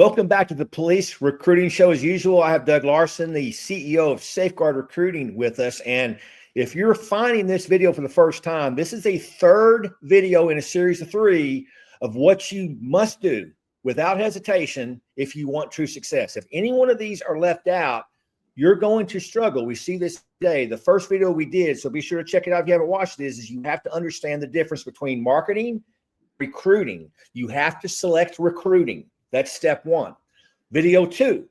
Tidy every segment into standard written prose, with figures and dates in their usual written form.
Welcome back to the Police Recruiting Show. As usual, I have Doug Larsen, the CEO of SAFEGUARD Recruiting, with us. And if you're finding this video for the first time, this is a third video in a series of 3 of what you must do without hesitation if you want true success. If any one of these are left out, you're going to struggle. We see this today. The first video we did, so be sure to check it out if you haven't watched this, is you have to understand the difference between marketing and recruiting. You have to select recruiting. That's step 1. Video 2,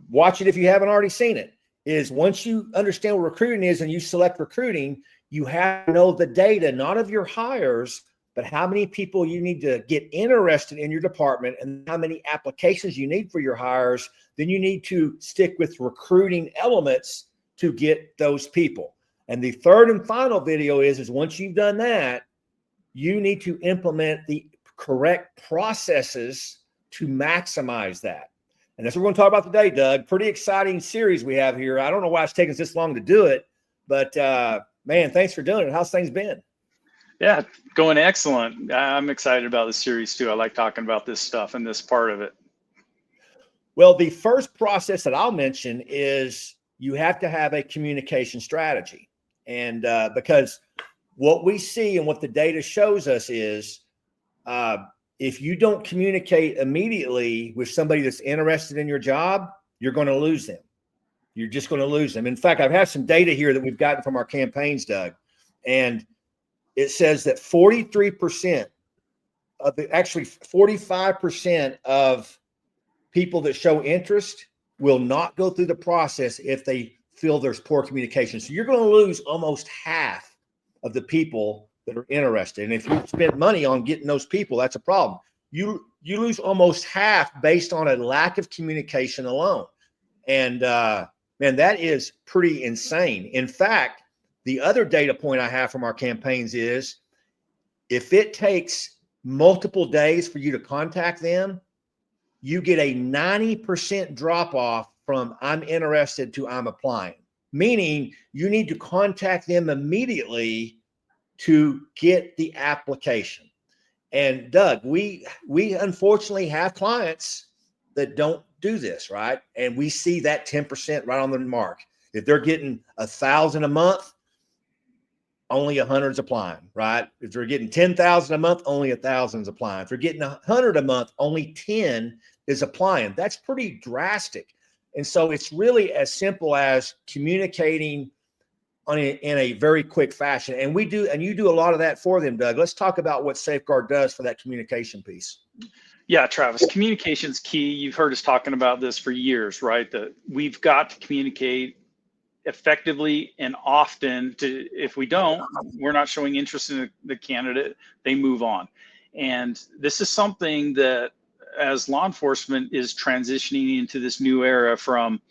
watch it if you haven't already seen it, is once you understand what recruiting is and you select recruiting, you have to know the data, not of your hires, but how many people you need to get interested in your department and how many applications you need for your hires. Then you need to stick with recruiting elements to get those people. And the third and final video is once you've done that, you need to implement the correct processes to maximize that. And that's what we're going to talk about today, Doug. Pretty exciting series we have here. I don't know why it's taken us this long to do it, but man, thanks for doing it. How's things been? Yeah, going excellent. I'm excited about this series too. I like talking about this stuff and this part of it. Well, the first process that I'll mention is you have to have a communication strategy. And because what we see and what the data shows us is if you don't communicate immediately with somebody that's interested in your job, you're going to lose them. You're just going to lose them. In fact, I've had some data here that we've gotten from our campaigns, Doug, and it says that 43% of actually 45% of people that show interest will not go through the process if they feel there's poor communication. So you're going to lose almost half of the people that are interested. And if you spend money on getting those people, that's a problem. You lose almost half based on a lack of communication alone. And man, that is pretty insane. In fact, the other data point I have from our campaigns is if it takes multiple days for you to contact them, you get a 90% drop off from I'm interested to I'm applying, meaning you need to contact them immediately to get the application. And Doug, we unfortunately have clients that don't do this, right? And we see that 10% right on the mark. If they're getting 1,000 a month, only 100's applying, right? If they're getting 10,000 a month, only 1,000's applying. If they're getting 100 a month, only 10 is applying. That's pretty drastic. And so it's really as simple as communicating in a very quick fashion. And we do, and you do a lot of that for them, Doug. Let's talk about what SAFEGUARD does for that communication piece. Yeah, Travis, communication's key. You've heard us talking about this for years, right? That we've got to communicate effectively and often. If we don't, we're not showing interest in the candidate, they move on. And this is something that as law enforcement is transitioning into this new era from,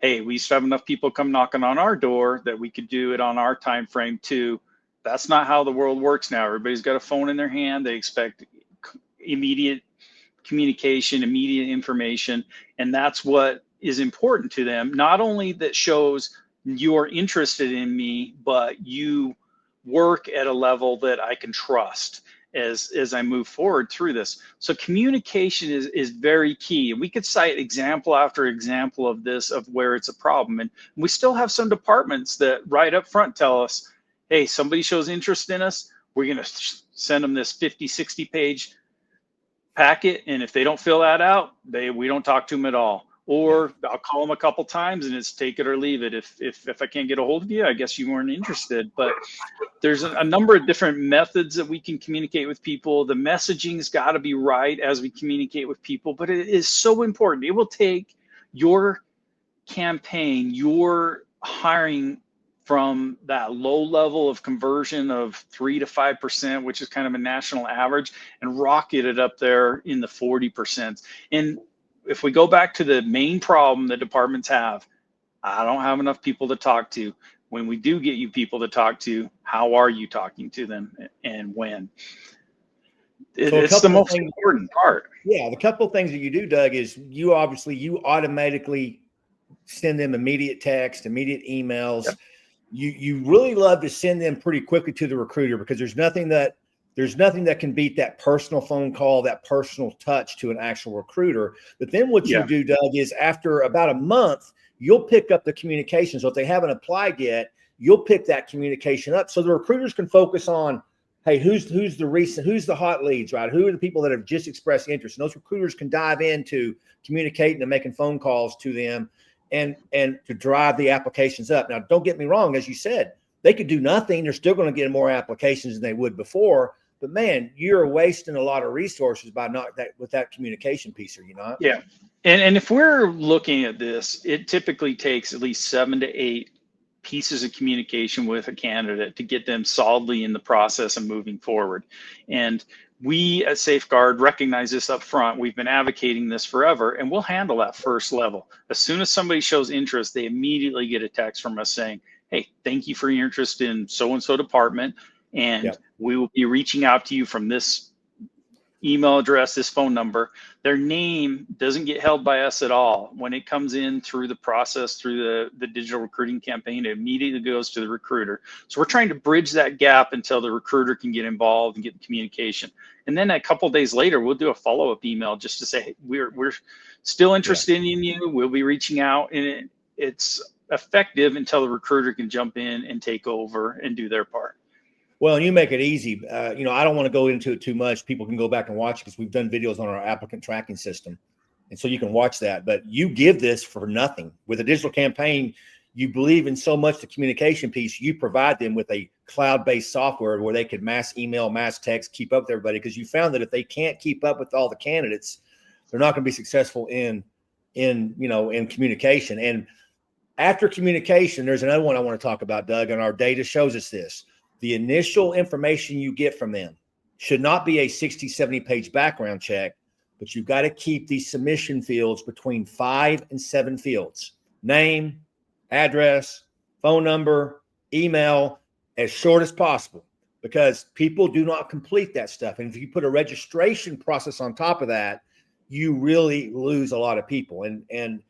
hey, we used to have enough people come knocking on our door that we could do it on our time frame too. That's not how the world works now. Everybody's got a phone in their hand. They expect immediate communication, immediate information. And that's what is important to them. Not only that shows you're interested in me, but you work at a level that I can trust as I move forward through this. So communication is very key. And we could cite example after example of this, of where it's a problem. And we still have some departments that right up front tell us, hey, somebody shows interest in us, we're going to send them this 50, 60 page packet. And if they don't fill that out, we don't talk to them at all. Or I'll call them a couple times and it's take it or leave it. If I can't get a hold of you, I guess you weren't interested. But there's a number of different methods that we can communicate with people. The messaging's got to be right as we communicate with people, but it is so important. It will take your campaign, your hiring from that low level of conversion of 3 to 5%, which is kind of a national average, and rocket it up there in the 40%. And if we go back to the main problem that departments have, I don't have enough people to talk to. When we do get you people to talk to, how are you talking to them and when? It's the most important part. Yeah, the couple of things that you do, Doug, is you automatically send them immediate text, immediate emails. Yep. You really love to send them pretty quickly to the recruiter because there's nothing that There's nothing that can beat that personal phone call, that personal touch to an actual recruiter. But then what you do, Doug, is after about a month, you'll pick up the communication. So if they haven't applied yet, you'll pick that communication up so the recruiters can focus on, hey, who's the hot leads, right? Who are the people that have just expressed interest? And those recruiters can dive into communicating and making phone calls to them and to drive the applications up. Now, don't get me wrong, as you said, they could do nothing. They're still going to get more applications than they would before. But man, you're wasting a lot of resources by not that with that communication piece, are you not? Yeah. And if we're looking at this, it typically takes at least 7 to 8 pieces of communication with a candidate to get them solidly in the process and moving forward. And we at Safeguard recognize this up front. We've been advocating this forever, and we'll handle that first level. As soon as somebody shows interest, they immediately get a text from us saying, hey, thank you for your interest in so-and-so department. And we will be reaching out to you from this email address, this phone number. Their name doesn't get held by us at all. When it comes in through the process, through the digital recruiting campaign, it immediately goes to the recruiter. So we're trying to bridge that gap until the recruiter can get involved and get the communication. And then a couple of days later, we'll do a follow-up email just to say, hey, we're still interested in you. We'll be reaching out. And it's effective until the recruiter can jump in and take over and do their part. Well, and you make it easy. I don't want to go into it too much. People can go back and watch because we've done videos on our applicant tracking system. And so you can watch that. But you give this for nothing. With a digital campaign, you believe in so much the communication piece. You provide them with a cloud-based software where they could mass email, mass text, keep up with everybody. Because you found that if they can't keep up with all the candidates, they're not going to be successful in communication. And after communication, there's another one I want to talk about, Doug, and our data shows us this. The initial information you get from them should not be a 60, 70-page background check, but you've got to keep these submission fields between 5 and 7 fields. Name, address, phone number, email, as short as possible, because people do not complete that stuff. And if you put a registration process on top of that, you really lose a lot of people. And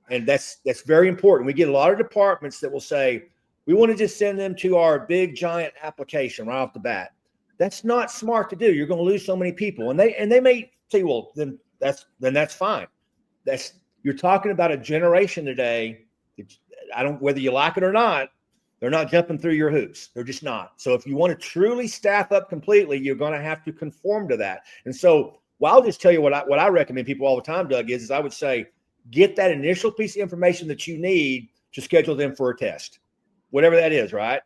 that's very important. We get a lot of departments that will say, we want to just send them to our big giant application right off the bat. That's not smart to do. You're going to lose so many people. And they may say, well, then that's fine. You're talking about a generation today. Whether you like it or not, they're not jumping through your hoops. They're just not. So if you want to truly staff up completely, you're going to have to conform to that. And so, I'll just tell you what I recommend people all the time, Doug, is I would say, get that initial piece of information that you need to schedule them for a test. Whatever that is, right?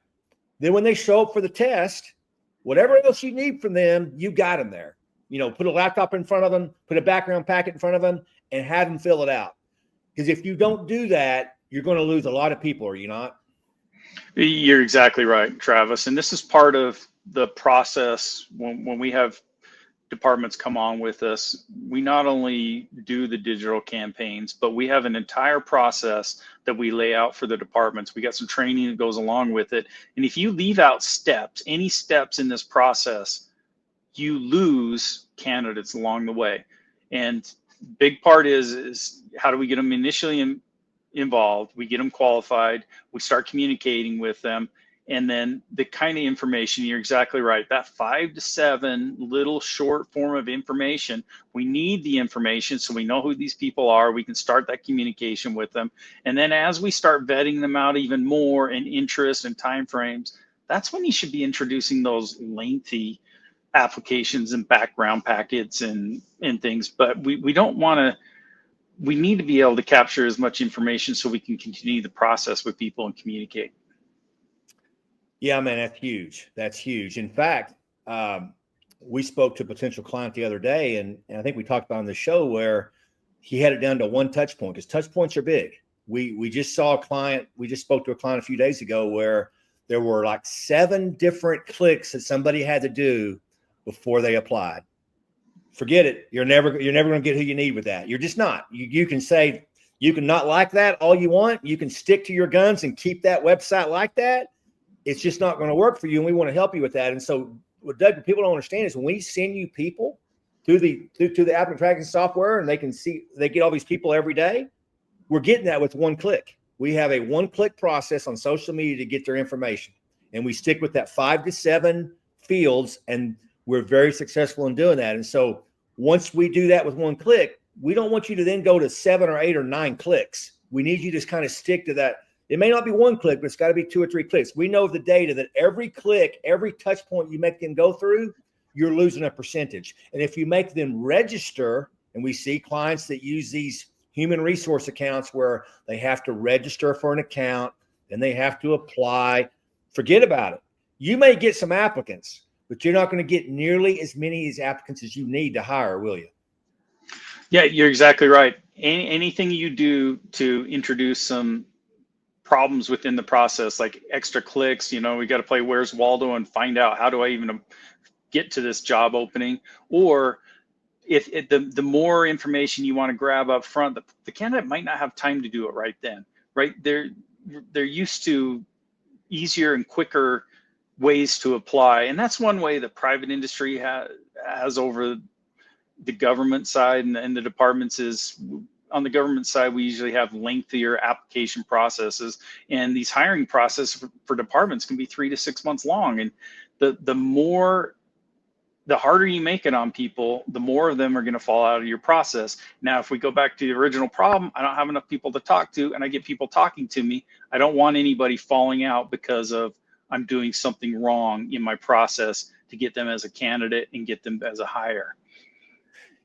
Then when they show up for the test, whatever else you need from them, you got them there. Put a laptop in front of them, put a background packet in front of them, and have them fill it out. Because if you don't do that, you're going to lose a lot of people, are you not? You're exactly right, Travis. And this is part of the process when we have departments come on with us. We not only do the digital campaigns, but we have an entire process that we lay out for the departments. We got some training that goes along with it. And if you leave out any steps in this process, you lose candidates along the way. And big part is how do we get them initially involved? We get them qualified. We start communicating with them. And then the kind of information, you're exactly right, that 5 to 7 little short form of information, we need the information so we know who these people are. We can start that communication with them. And then as we start vetting them out even more and interest and timeframes, that's when you should be introducing those lengthy applications and background packets and things. But we don't want to, we need to be able to capture as much information so we can continue the process with people and communicate. Yeah, man, that's huge. That's huge. In fact, we spoke to a potential client the other day, and I think we talked about on the show where he had it down to one touch point because touch points are big. We just saw a client. We just spoke to a client a few days ago where there were like 7 different clicks that somebody had to do before they applied. Forget it. You're never going to get who you need with that. You're just not. You can say you can not like that all you want. You can stick to your guns and keep that website like that. It's just not going to work for you, and we want to help you with that. And so, what Doug, people don't understand is when we send you people through the applicant tracking software, and they get all these people every day. We're getting that with one click. We have a one-click process on social media to get their information, and we stick with that 5 to 7 fields. And We're very successful in doing that. And so once we do that with one click, we don't want you to then go to 7 or 8 or 9 clicks. We need you to just kind of stick to that. It may not be one click, but it's got to be 2 or 3 clicks. We know the data that every click, every touch point you make them go through, you're losing a percentage. And if you make them register, and we see clients that use these human resource accounts where they have to register for an account and they have to apply, forget about it. You may get some applicants, but you're not going to get nearly as many as applicants as you need to hire, will you? Yeah, you're exactly right. Anything you do to introduce some problems within the process, like extra clicks, we got to play Where's Waldo and find out how do I even get to this job opening, or if the more information you want to grab up front, the candidate might not have time to do it right then, right? They're used to easier and quicker ways to apply. And that's one way the private industry has over the government side and the departments is, on the government side, we usually have lengthier application processes, and these hiring processes for departments can be 3 to 6 months long. And the harder you make it on people, the more of them are going to fall out of your process. Now, if we go back to the original problem, I don't have enough people to talk to, and I get people talking to me. I don't want anybody falling out because of I'm doing something wrong in my process to get them as a candidate and get them as a hire.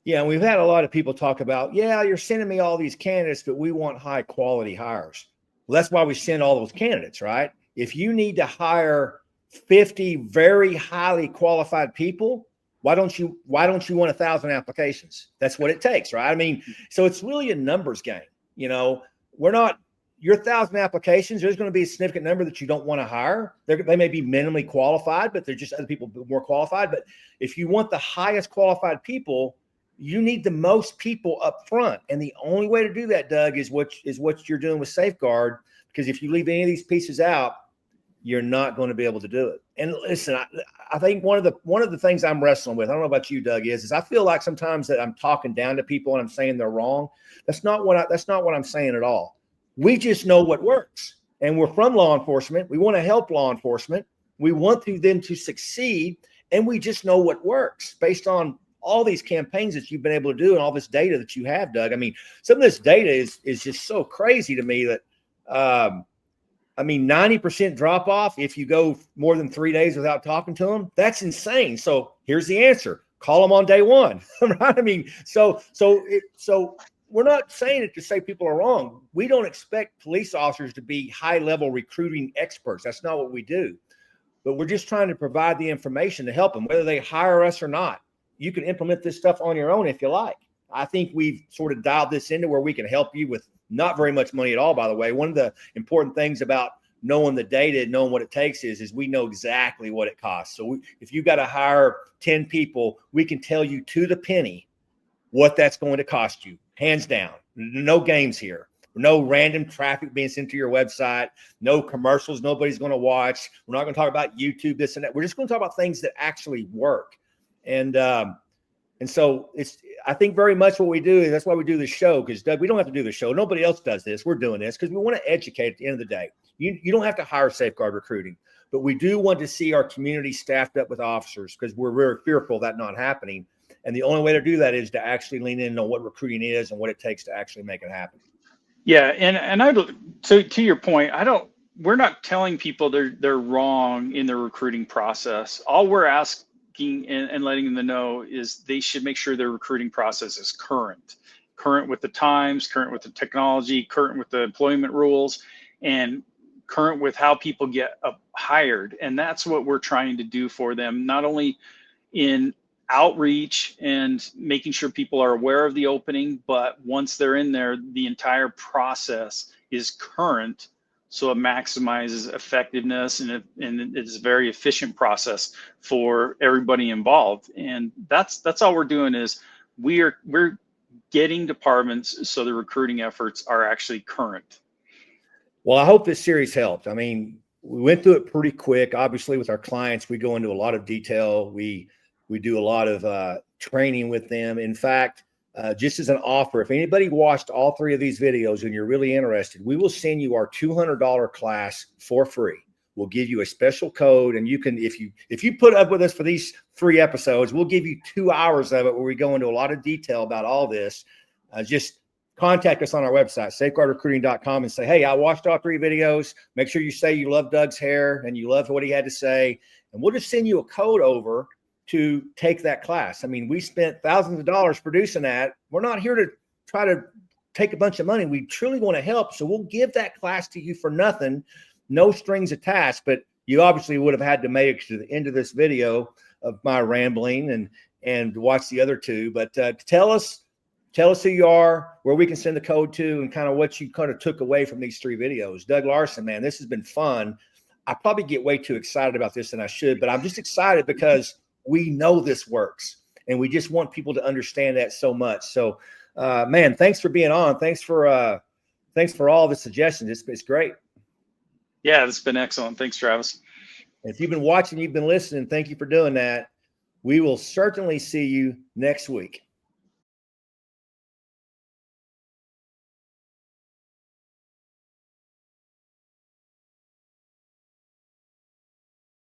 Yeah, and we've had a lot of people talk about, yeah, you're sending me all these candidates, but we want high quality hires. Well, that's why we send all those candidates, right? If you need to hire 50 very highly qualified people, why don't you want 1,000 applications? That's what it takes, right? I mean, so it's really a numbers game. We're not your 1,000 applications. There's going to be a significant number that you don't want to hire. They may be minimally qualified, but they're just other people more qualified. But if you want the highest qualified people, you need the most people up front. And the only way to do that, Doug, is what you're doing with Safeguard. Because if you leave any of these pieces out, you're not going to be able to do it. And listen, I think one of the things I'm wrestling with, I don't know about you, Doug, is I feel like sometimes that I'm talking down to people and I'm saying they're wrong. That's not what I'm saying at all. We just know what works. And we're from law enforcement. We want to help law enforcement. We want them to succeed. And we just know what works based on all these campaigns that you've been able to do and all this data that you have, Doug. I mean, some of this data is just so crazy to me that, 90% drop off if you go more than 3 days without talking to them. That's insane. So here's the answer: call them on day one. Right? I mean, so we're not saying it to say people are wrong. We don't expect police officers to be high-level recruiting experts. That's not what we do. But we're just trying to provide the information to help them, whether they hire us or not. You can implement this stuff on your own if you like. I think we've sort of dialed this into where we can help you with not very much money at all, by the way. One of the important things about knowing the data and knowing what it takes is we know exactly what it costs. So if you got to hire 10 people, we can tell you to the penny what that's going to cost you, hands down. No games here. No random traffic being sent to your website, no commercials nobody's going to watch. We're not going to talk about YouTube, this and that. We're just going to talk about things that actually work. And so I think very much what we do is that's why we do this show, because Doug, we don't have to do the show. Nobody else does this. We're doing this because we want to educate at the end of the day. You don't have to hire Safeguard Recruiting, but we do want to see our community staffed up with officers because we're very fearful of that not happening. And the only way to do that is to actually lean in on what recruiting is and what it takes to actually make it happen. Yeah. To your point, we're not telling people they're wrong in the recruiting process. All we're asking and letting them know is they should make sure their recruiting process is current with the times, current with the technology, current with the employment rules, and current with how people get hired. And that's what we're trying to do for them, not only in outreach and making sure people are aware of the opening, but once they're in there, the entire process is current. So it maximizes effectiveness and it's a very efficient process for everybody involved. And that's all we're doing is we're getting departments so the recruiting efforts are actually current. Well, I hope this series helped. I mean, we went through it pretty quick. Obviously, with our clients, we go into a lot of detail. We do a lot of training with them. In fact, just as an offer, if anybody watched all 3 of these videos and you're really interested, we will send you our $200 class for free. we'll give you a special code, and you can, if you put up with us for these 3 episodes, we'll give you 2 hours of it where we go into a lot of detail about all this. Just contact us on our website, safeguardrecruiting.com, and say, hey, I watched all 3 videos. Make sure you say you love Doug's hair and you loved what he had to say, and we'll just send you a code over to take that class. I mean, we spent thousands of dollars producing that. We're not here to try to take a bunch of money. We truly want to help. So we'll give that class to you for nothing. No strings attached, but you obviously would have had to make it to the end of this video of my rambling and watch the other 2. But tell us who you are, where we can send the code to, and kind of what you kind of took away from these 3 videos. Doug Larsen, man, this has been fun. I probably get way too excited about this than I should, but I'm just excited because we know this works, and we just want people to understand that so much. So, man, thanks for being on. Thanks for all the suggestions. It's great. Yeah, it's been excellent. Thanks, Travis. If you've been watching, you've been listening, thank you for doing that. We will certainly see you next week.